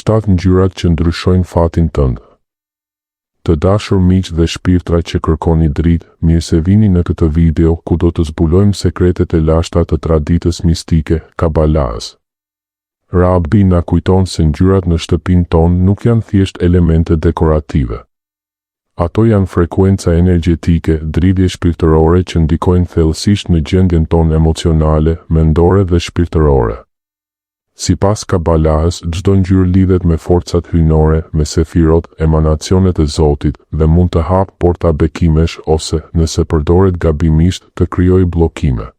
7 ngjyrat që ndryshojnë fatin tënd. Të dashur miq dhe shpirtra që kërkoni dritë, mirë se vini në këtë video ku do të zbulojmë sekretet e lashta të traditës mistike, Kabalahës. Rabi na kujton se ngjyrat në shtëpinë tonë nuk janë thjesht elemente dekorative. Ato janë frekuenca energjetike, dridhje shpirtërore që ndikojnë thellësisht në gjendjen tonë emocionale, mendore dhe shpirtërore. Sipas Kabalahës, çdo ngjyrë lidhet me forcat hyjnore, me sefirot, emanacionet e Zotit dhe mund të hapë porta bekimesh ose, nëse përdoret gabimisht, të krijojë bllokime.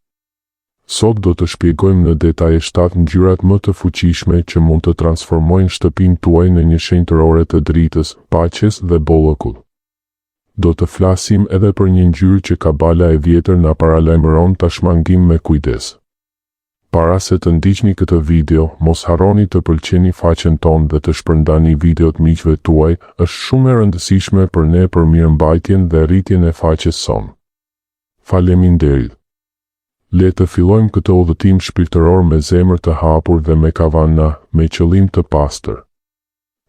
Sot do të shpjegojmë në detaje 7 ngjyrat më të fuqishme që mund të transformojnë shtëpinë tuaj në një shenjtërore të dritës, paqes dhe bollëkut. Do të flasim edhe për një ngjyrë që Kabala e vjetër na paralajmëron ta shmangim me kujdes. Para se të ndiqni këtë video, mos harroni të pëlqeni faqen tonë dhe të shpërndani videot miqve tuaj, është shumë e rëndësishme për ne për mirëmbajtjen dhe rritjen e faqes sonë. Faleminderit. Le të fillojmë këtë udhëtim shpirtëror me zemër të hapur dhe me kavana, me qëllim të pastër.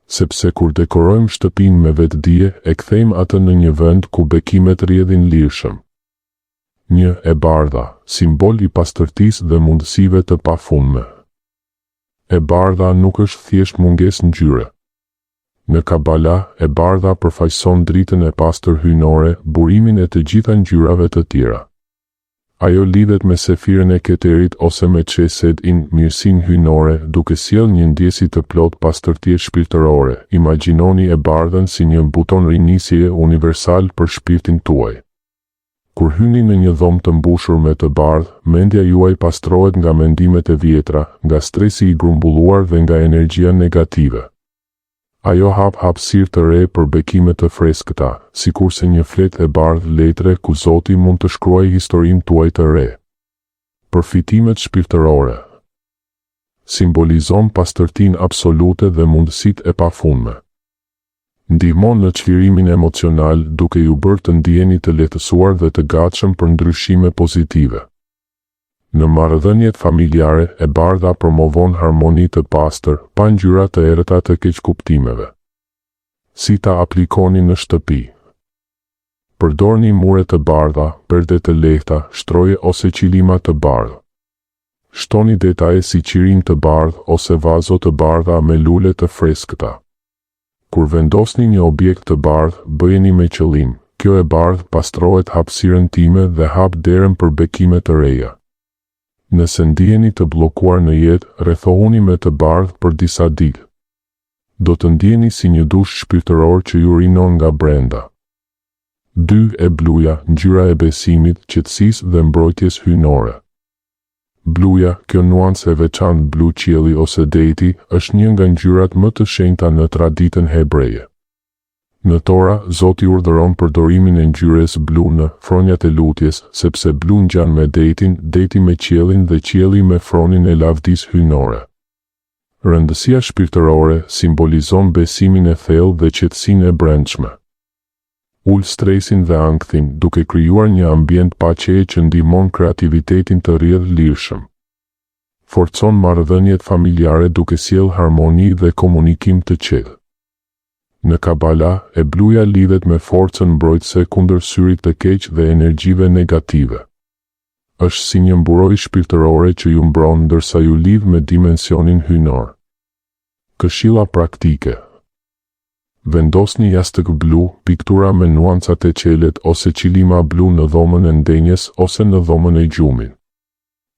Sepse kur dekorojmë shtëpinë me vetdije, e kthejmë atë në një vend ku bekimet rrjedhin lirshëm. Një e bardha, simbol i pastërtisë dhe mundësive të pafundme. E bardha nuk është thjesht mungesë ngjyre. Në Kabala, e bardha përfaqëson dritën e pastër hyjnore, burimin e të gjitha ngjyrave të tjera. Ajo lidhet me sefirën e Keterit ose me Çesedin, mirësinë hyjnore, duke sjellë një ndjesi të plot pastërtie shpirtërore. Imagjinoni e bardhën si një buton rinisjeje universal për shpirtin tuaj. Kur hyni në një dhomë të mbushur me të bardhë, mendja juaj pastrohet nga mendimet e vjetra, nga stresi i grumbulluar dhe nga energjia negative. Ajo hap hapësirë të re për bekime të freskëta, sikurse një flet e bardhë letre ku Zoti mund të shkruajë historinë tuaj të re. Përfitimet shpirtërore. Simbolizon pastërtinë absolute dhe mundësitë e pafundme. Ndihmon në çlirimin emocional duke ju bërë të ndiheni të lehtësuar dhe të gatshëm për ndryshime pozitive. Në marrëdhëniet familjare, e bardha promovon harmoni të pastër, pa ngjyra të errëta të keqkuptimeve. Si ta aplikoni në shtëpi? Përdorni mure të bardha, perde të lehta, shtroje ose qilima të bardhë. Shtoni detaje si qirim të bardhë ose vazo të bardha me lule të freskëta. Kur vendosni një objekt të bardhë, bëjeni me qëllim. Kjo e bardhë pastrohet hapësirën time dhe hap derën për bekime të reja. Nëse ndiheni të bllokuar në jetë, rrethohuni me të bardhë për disa ditë. Do të ndjeni si një dush shpirtëror që ju rinon nga brenda. 2. E bluja, ngjyra e besimit, qetësisë dhe mbrojtjes hyjnore. Bluja, kjo nuancë e veçantë blu qielli ose deti, është një nga ngjyrat më të shenjta në traditën hebreje. Në Tora, Zoti urdhëron përdorimin e ngjyrës blu në fronjat e lutjes, sepse blu ngjan me detin, deti me qiellin dhe qielli me fronin e lavdisë hyjnore. Rëndësia shpirtërore simbolizon besimin e thellë dhe qetësinë e brendshme. Ul stresin dhe ankthin, duke krijuar një ambient paqeje që ndihmon kreativitetin të rrjedhë lirshëm. Forcon marrëdhëniet familjare duke sjellë harmoni dhe komunikim të qetë. Në Kabala, e bluja lidhet me forcën mbrojtëse kundër syrit të keq dhe energjive negative. Është si një mburojë shpirtërore që ju mbron ndërsa ju lidh me dimensionin hyjnor. Këshilla praktike. Vendosni jastëk blu, piktura me nuancat e qelet ose qilima blu në dhomën e ndenjes ose në dhomën e gjumit.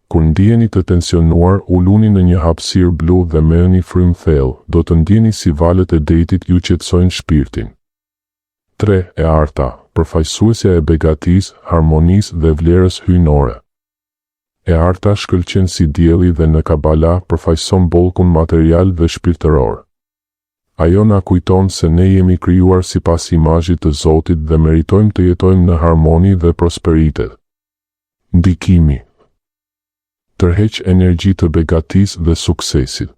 Kur ndiheni të tensionuar, uluni në një hapësirë blu dhe merrni frym thellë, do të ndjeni si valët e detit ju qetësojnë shpirtin. 3. E arta, përfaqësuesja e begatisë, harmonisë dhe vlerës hyjnore. E arta shkëlqen si dielli dhe në Kabala përfaqëson bollkun material dhe shpirtëror. Ajo na kujton se ne jemi krijuar sipas imazhit të Zotit dhe meritojmë të jetojmë në harmoni dhe prosperitet. Ndikimi. Tërheq energji të begatisë dhe suksesit.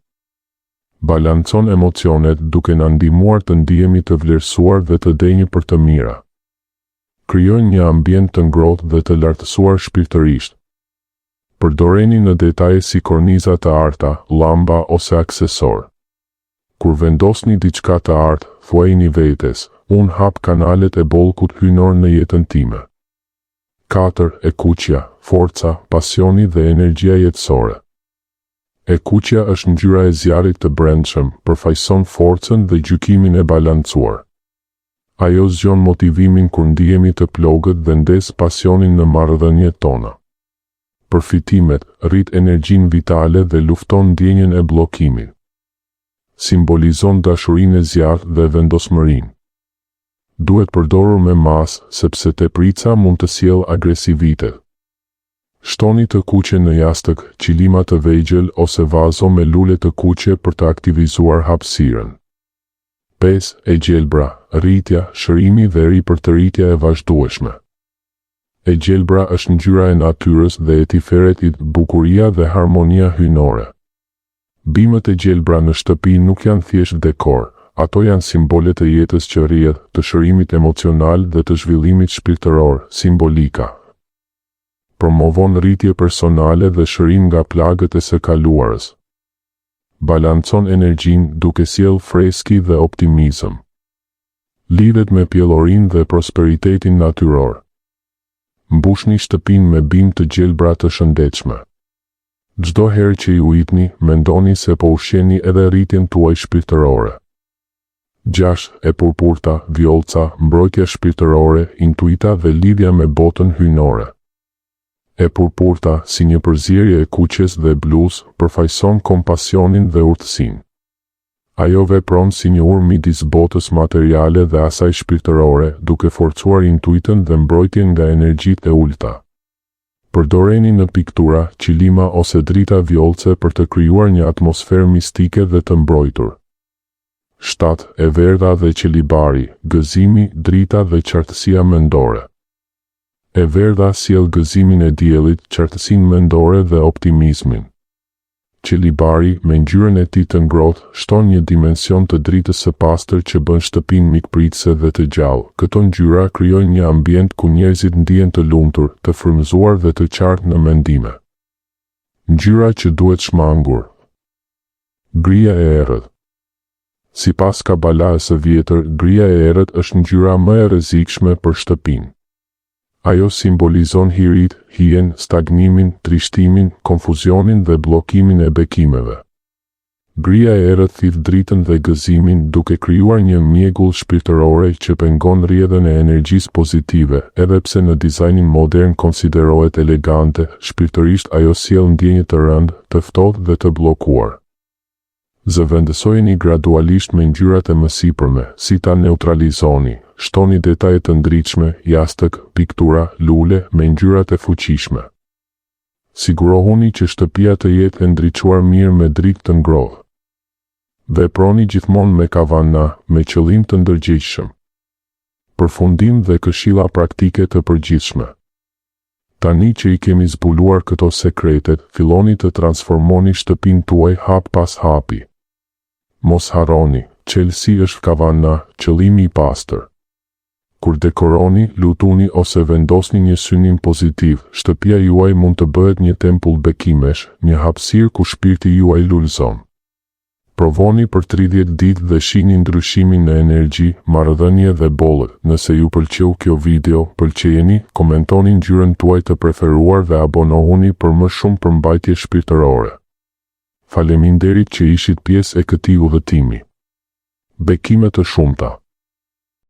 Balancon emocionet duke na ndihmuar të ndihemi të vlerësuar dhe të denjë për të mira. Krijojnë një ambient të ngrohtë dhe të lartësuar shpirtërisht. Përdoreni në detaje si korniza të arta, llamba ose aksesor. Kur vendosni diçka të artë, thuajini vetes, unë hap kanalet e bollkut hyjnor në jetën time. 4. E kuqja, forca, pasioni dhe energjia jetësore. E kuqja është ngjyra e zjarrit të brendshëm, përfaqëson forcën dhe gjykimin e balancuar. Ajo zgjon motivimin kur ndihemi të plogët dhe ndes pasionin në marrëdhëniet tona. Përfitimet, rrit energjinë vitale dhe lufton ndjenjen e bllokimit. Simbolizon dashurinë e zjarrt dhe vendosmërinë. Duhet përdorur me mas, sepse teprica mund të sjellë agresivitet. Shtoni të kuqe në jastëk, qilima të vegjël ose vazo me lule të kuqe për të aktivizuar hapësirën. 5. E gjelbra, rritja, shërimi dhe ripërtëritja e vazhdueshme. E gjelbra është ngjyra e natyrës dhe e tiferetit, bukuria dhe harmonia hyjnore. Bimët e gjelbra në shtëpi nuk janë thjesht dekor, ato janë simbole të jetës që rrihet, të shërimit emocional dhe të zhvillimit shpirtëror, simbolika. Promovon rritje personale dhe shërim nga plagët e së kaluarës. Balancon energjinë duke sjellë freski dhe optimizëm. Lidhet me pjellorinë dhe prosperitetin natyror. Mbushni shtëpinë me bimë të gjelbra të shëndetshme. Çdo herë që i ujitni, mendoni se po ushqeni edhe rritjen tuaj shpirtërore. 6. E purpurta, vjollca, mbrojtja shpirtërore, intuita dhe lidhja me botën hyjnore. E purpurta, si një përzierje e kuqes dhe blus, përfaqëson kompasionin dhe urtësinë. Ajo vepron si një urë midis botës materiale dhe asaj shpirtërore, duke forcuar intuitën dhe mbrojtjen nga energjitë e ulta. Përdoreni në piktura, qilima ose drita vjollce për të krijuar një atmosferë mistike dhe të mbrojtur. 7. E verdha dhe qelibari, gëzimi, drita dhe qartësia mendore. E verdha sjell gëzimin e diellit, qartësinë mendore dhe optimizmin. Qelibari, me ngjyrën e tij të ngrohtë, shton një dimension të dritës së pastër që bën shtëpinë mikpritëse dhe të gjallë. Këto ngjyra krijojnë një ambient ku njerëzit ndihen të lumtur, të frymëzuar dhe të qartë në mendime. Ngjyra që duhet shmangur. Gria e errët. Sipas Kabalaës së vjetër, gria e errët është ngjyra më e rrezikshme për shtëpinë. Ajo simbolizon hirit, hijen, stagnimin, trishtimin, konfuzionin dhe bllokimin e bekimeve. Gria e errët thith dritën dhe gëzimin, duke krijuar një mjegull shpirtërore që pengon rrjedhën e energjisë pozitive, edhe pse në dizajnin modern konsiderohet elegante, shpirtërisht ajo sjell ndjenje të rëndë, të ftohtë dhe të bllokuar. Zëvendësojeni gradualisht me ngjyrat e mësipërme, si ta neutralizoni. Shtoni detaje të ndritshme, jastëk, piktura, lule me ngjyrat e fuqishme. Sigurohuni që shtëpia të jetë e ndriçuar mirë me dritë të ngrohtë. Veproni gjithmonë me kavana, me qëllim të ndërgjegjshëm. Përfundim dhe këshilla praktike të përgjithshme. Tani që i kemi zbuluar këto sekretet, filloni të transformoni shtëpinë tuaj hap pas hapi. Mos harroni, qelësi është kavana, qëllimi i pastër. Kur dekoroni, lutuni ose vendosni një synim pozitiv, shtëpia juaj mund të bëhet një tempull bekimesh, një hapësirë ku shpirti juaj lulëzon. Provoni për 30 ditë dhe shihni ndryshimin në energji, marrëdhënie dhe bollë. Nëse ju pëlqeu kjo video, pëlqejeni, komentoni ngjyrën tuaj të preferuar dhe abonohuni për më shumë përmbajtje shpirtërore. Faleminderit që ishit pjesë e këtij udhëtimi. Bekime të shumta.